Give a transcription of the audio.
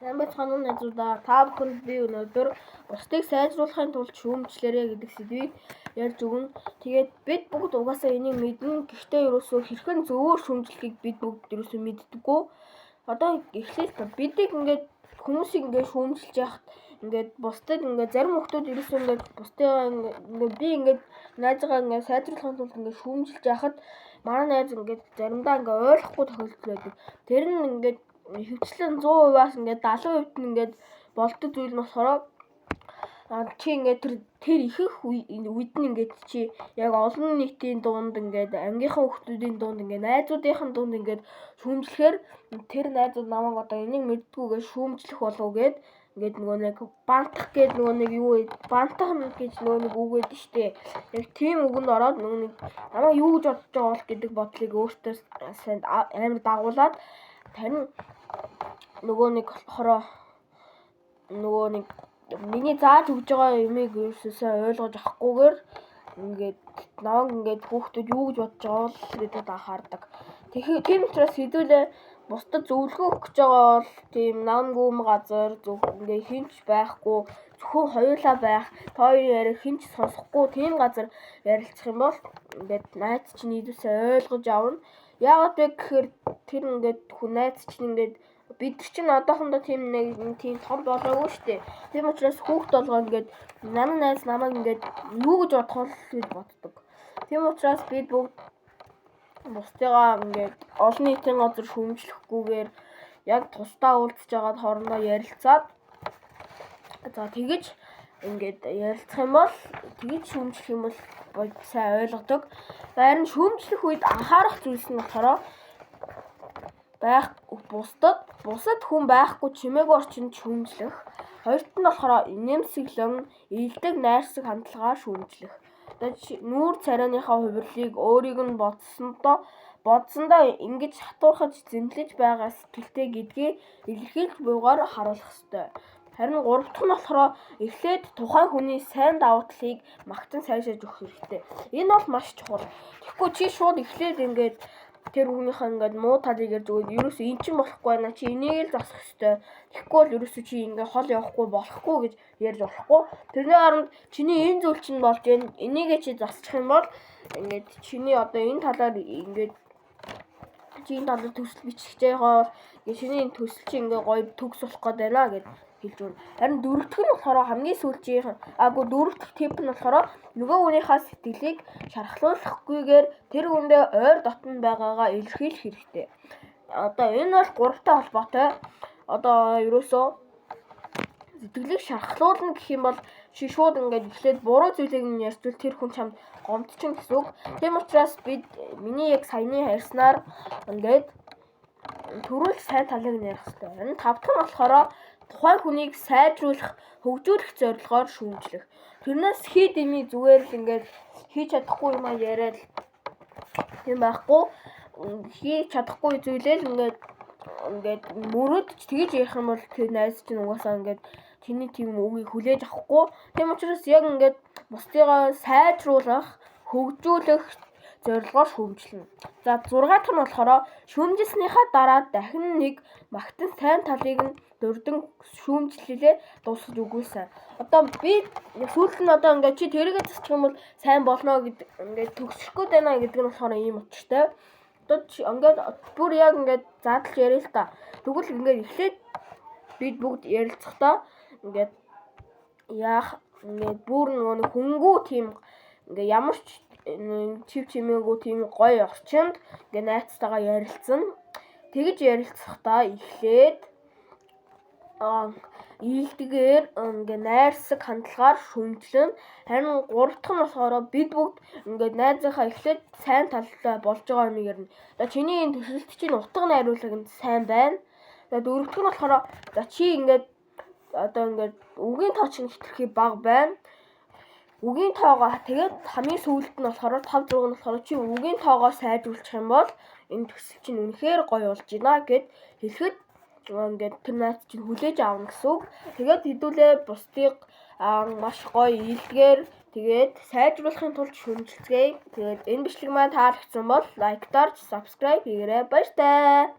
Амбицхан найзуудаа та бүхэнд би өнөөдөр бусдыг сайжруулахын тулд шүүмжлээрэй гэдэг сэдвийг ярьж өгнө. Тэгээд бид бүгд угаасаа энийг мэднэ. Гэхдээ ерөөсөө хэрхэн зөвөр шүүмжлэхийг бид бүгд ерөөсөө мэддэггүй. Одоо эхлээд бидийг ингээд хүмүүсийг ингээд шүүмжилж яхад ингээд бусдад ингээд зарим хүмүүс ерөөсөө ингээд бусдаа ингээд би ингээд найзгаа ингээд сайжруулахын тулд ингээд шүүмжилж яхад манай найз ингээд заримдаа ингээд ойлгохгүй тохиолдол байдаг. Тэр нь ингээд хөвчлэн 100%-аас ингээд 70% нь ингээд болдог зүйл нь болохоор чи ингээд тэр ихэнх үед нь ингээд чи яг олон нийтийн дунд ингээд ангийнхан хүмүүсийн дунд ингээд найзуудынхын дунд ингээд шүүмжлэхээр тэр найзууд намайг одоо энийг мэддгүйгээ шүүмжлэх болов гэд ингээд нөгөө нэг бантах гээд нөгөө нэг юу бантах гэж нөгөө нэг үг өгдөө штэ. Яг тийм үгэнд ороод нөгөө нэг намайг юу гэж бодож байгаа бол гэдэг бодлыг өөртөө сайн амар дагуулад тань нөгөө нэг хороо нөгөө нэг миний зааж өгж байгаа юмыг ерөөсөө ойлгож авахгүйгээр ингээд намайг ингээд хүүхдүүд юу гэж бодож байгаа бол гэдэг анхаардаг. Тийм учраас хэдүүлээ бусдад зөвлөгөө өгөх гэж байгаа бол тийм намгүйм газар зөв ингээд хинч байхгүй зөвхөн хоёулаа байх хоёрын яриаг хинч сонсохгүй тийм газар ярилцах юм бол ингээд найз чинь нийлүүлсээ ойлгож авна. Яагаад вэ гэхээр тэр ингээд хүн найз чинь ингээд бид чинь одоохондоо тийм том болоогүй шүү дээ. Тийм учраас хүүхд болгоо ингээд намайг найз намайг ингээд юу гэж бодох вэ боддог. Тийм учраас бид бүгд бусдыгаа ингээд олон нийтийн газар шүүмжлэхгүйгээр яг тусдаа уулзж байгаад хоорондоо ярилцаад за тэгэж ингээд ярилцах юм бол тэгэж шүүмжлэх юм бол сайн ойлгодог. Харин шүүмжлэх үед анхаарах зүйлс нь болохоор бусад хүн байхгүй чимээгүй орчинд шүүмжлэх. Хоёрт нь болохоор инээмсэглэн ийдэг найрсаг хандлагаар шүүмжлэх. Нүүр царайныхаа хувирлыг өөрийг нь бодсондоо ингэж хатуурхаж зэмлэж байгаа сэтгэлтэй гэдгээ илэрхийлж буйгаар харуулах ёстой. Харин гурав дахь нь болохоор эхлээд тухайн хүний сайн давуу талыг магтан сайжруулж өгөх хэрэгтэй. Энэ бол маш чухал. Тэгэхгүй чи шууд эхлээд ингээд тэр хүнийхээ ингээд муу талыг ярьж өгөөд ерөөсөө эн чинь болохгүй байна. Чи энийг л засах ёстой. Тэгэхгүй бол ерөөсөө чи ингээд хол явахгүй болохгүй гэж ярьж болохгүй. Тэрний оронд чиний энэ зүйл чинь болж байна. Энийгээ чи засчих юм бол ингээд чиний одоо энэ талаар ингээд чи энэ талаар төсөл бичих жаахаар чиний энэ төсөл чи ингээд гоё төгс болох гээд байна гэж хэлж өгнө. Харин дөрөв дэх нь болохоор хамгийн сүүлчийнх дөрөв дэх тип нь болохоор нөгөө хүнийхээ сэтгэлийг шархлуулахгүйгээр тэр хүндээ ойр дотн байгаагаа илэрхийлэх хэрэгтэй. Одоо энэ бол гуравтай холбоотой. Одоо ерөөсөө сэтгэлийг шархлуулна гэх юм бол чи шууд ингээд эхлээд буруу зүйлийг нь ярьжвал тэр хүн чамд гомдчихно гэсэн үг. Тийм учраас бид миний яг саяны ярьснаар ингээд төрүүл сайн талыг нь ярих хэрэгтэй. Энэ тав дахь нь болохоор тухайн хүнийг сайжруулах, хөгжүүлэх зорилгоор шүүмжлэх. Тэрнээс хий дэмий зүгээр л ингээд хийж чадахгүй юм яриад юм байхгүй. Хийж чадахгүй зүйлээ л ингээд мөрөөдч тэгж ярих юм бол тэр найз чинь угаасаа ингээд чиний тийм үгийг хүлээж авахгүй. Тийм учраас яг ингээд бусдыгаа сайжруулах, хөгжүүлэх зорилгоор шүүмжлэнэ. За 6 дахь нь болохоор шүүмжилснийхаа дараа дахин нэг магтан сайн талыг нь дурдан шүүмжлэлээ дуусгаж өгүүлсэн. Одоо би сүүлд нь одоо ингээд чи тэрийгэ засчих юм бол сайн болно гэдэг ингээд төгсөхгүй байна гэдэг нь болохоор ийм учиртай. Одоо ингээд бүр яг ингээд задлж яриа л та. Тэгвэл ингээд эхлээд бид бүгд ярилцахдаа ингээд яах ингээд бүр нөгөө хөнгүү тийм ингээд ямар ч чив чимээгүй тийм гоё орчинд ингээд найзтайгаа ярилцсан. Тэгэж ярилцахдаа эхлээд ийдгээр ингээд найрсаг хандлагаар шүүмжлэн. Харин гурав дахь нь болохоор бид бүгд ингээд найзынхаа эхлээд сайн талтай болж байгаа юм ярина. За чиний энэ төсөлт чинь утга найруулга нь сайн байна. За дөрөв дэх нь болохоор за чи ингээд одоо ингээд үгийн тоо чинь хэтэрхий бага байна. Үгийн тоогоо тэгээд хамгийн сүүлд нь болохоор 5 6 нь болохоор чи үгийн тоогоо сайжруулчих юм бол энэ төсөл чинь үнэхээр гоё болж байна гэд хэлэхэд ингээд тэр найз чинь хүлээж аавна гэсэн үг. Тэгээд хэдүүлээ бусдыг маш гоё ийдгээр тэгээд сайжруулахын тулд шүүмжилцгээе. Тэгээд энэ бичлэг маань таалагдсан бол лайктаар, subscribe хийгээрэй. Баяртай.